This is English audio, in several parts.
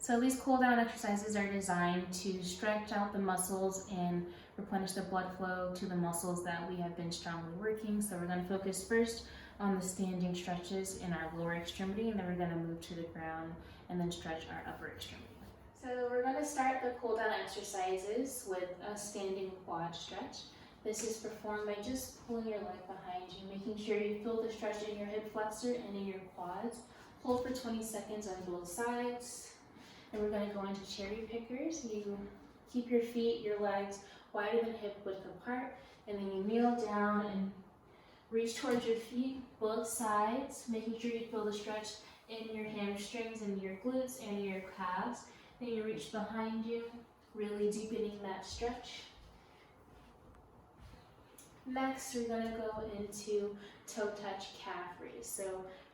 So these cool down exercises are designed to stretch out the muscles and replenish the blood flow to the muscles that we have been strongly working. So we're going to focus first on the standing stretches in our lower extremity, and then we're going to move to the ground and then stretch our upper extremity. So we're going to start the cool down exercises with a standing quad stretch. This is performed by just pulling your leg behind you, making sure you feel the stretch in your hip flexor and in your quads. Hold for 20 seconds on both sides. And we're going to go into cherry pickers. You keep your feet, your legs wider than hip width apart, and then you kneel down and reach towards your feet, both sides, making sure you feel the stretch in your hamstrings and your glutes and your calves. Then you reach behind you, really deepening that stretch. Next, we're going to go into toe touch calf raise. So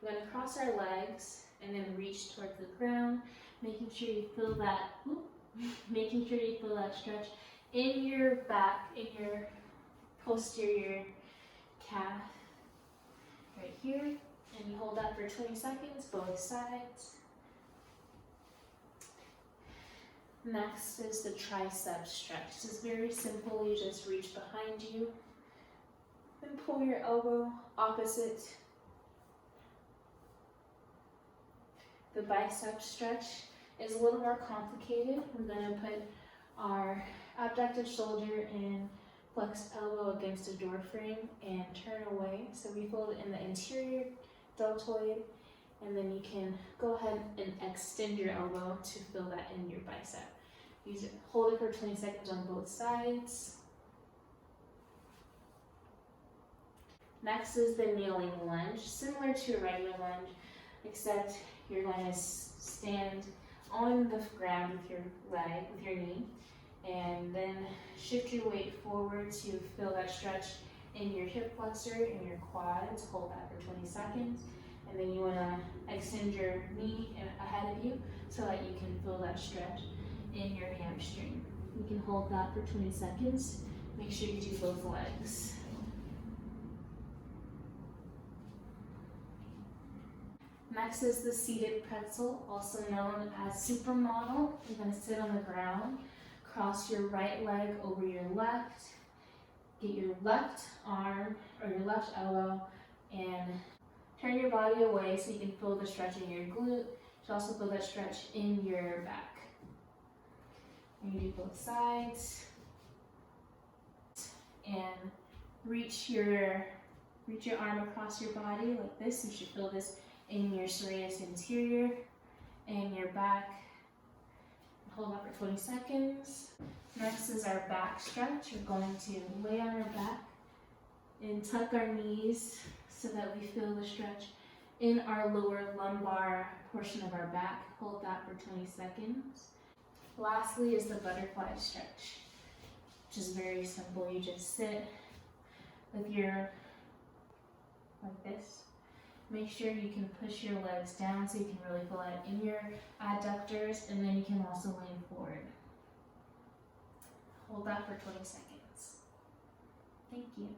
we're going to cross our legs and then reach towards the ground, making sure you feel that, stretch in your back, in your posterior calf, right here. And you hold that for 20 seconds, both sides. Next is the tricep stretch. This is very simple. You just reach behind you and pull your elbow opposite. The bicep stretch is a little more complicated. We're going to put our abducted shoulder and flexed elbow against a door frame and turn away. So we fold it in the interior deltoid, and then you can go ahead and extend your elbow to feel that in your bicep. Hold it for 20 seconds on both sides. Next is the kneeling lunge, similar to a regular lunge, except you're going to stand on the ground with your leg, with your knee, and then shift your weight forward to feel that stretch in your hip flexor and your quads. Hold that for 20 seconds. And then you want to extend your knee ahead of you so that you can feel that stretch in your hamstring. You can hold that for 20 seconds. Make sure you do both legs. Next is the seated pretzel, also known as supermodel. You're going to sit on the ground, cross your right leg over your left, get your left arm or your left elbow, and turn your body away so you can feel the stretch in your glute. You should also feel that stretch in your back. And you do both sides. And reach your arm across your body like this. You should feel this in your serratus interior and your back. Hold that for 20 seconds. Next is our back stretch. We're going to lay on our back and tuck our knees so that we feel the stretch in our lower lumbar portion of our back. Hold that for 20 seconds. Lastly is the butterfly stretch, which is very simple. You just sit with like this. Make sure you can push your legs down so you can really feel it in your adductors, and then you can also lean forward. Hold that for 20 seconds. Thank you.